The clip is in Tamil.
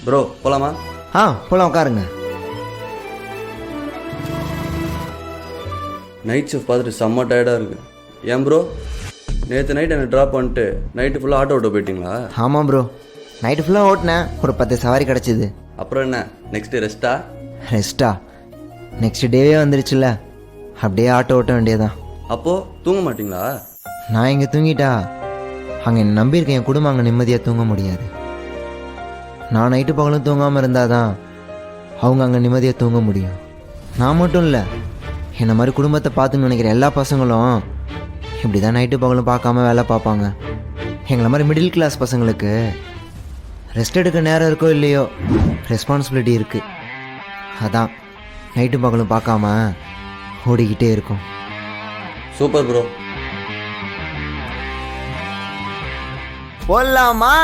ப்ரோ போலாமா? போகலாம், உட்காருங்க. நைட் ஷிஃப்ட் பார்த்துட்டு செம்ம டயர்டாக இருக்குது. ஏன் ப்ரோ, நேற்று நைட் என்னை ட்ராப் பண்ணிட்டு நைட்டு ஃபுல்லாக ஆட்டோ ஓட்ட போயிட்டீங்களா? ஆமாம் ப்ரோ, நைட்டு ஃபுல்லாக ஓட்டினேன், ஒரு 10 சவாரி கிடச்சிது. அப்புறம் என்ன நெக்ஸ்ட்டு ரெஸ்ட்டா? நெக்ஸ்ட் டேவே வந்துருச்சுல்ல, அப்படியே ஆட்டோ ஓட்ட வேண்டியதான். அப்போது தூங்க மாட்டிங்களா? நான் இங்கே தூங்கிட்டா அங்கே என்னை நம்பியிருக்கேன், என் குடும்பம் அங்கே நிம்மதியாக தூங்க முடியாது. நான் நைட்டு பகலும் தூங்காமல் இருந்தால் தான் அவங்க அங்கே நிம்மதியாக தூங்க முடியும். நான் மட்டும் இல்லை, என்னை மாதிரி குடும்பத்தை பார்த்துன்னு நினைக்கிற எல்லா பசங்களும் இப்படி தான் நைட்டு பகலும் பார்க்காம வேலை பார்ப்பாங்க. எங்களை மாதிரி மிடில் கிளாஸ் பசங்களுக்கு ரெஸ்ட் எடுக்க நேரம் இருக்கோ இல்லையோ, ரெஸ்பான்சிபிலிட்டி இருக்குது. அதான் நைட்டு பகலும் பார்க்காம ஓடிக்கிட்டே இருக்கும். Super bro. போடலாமா?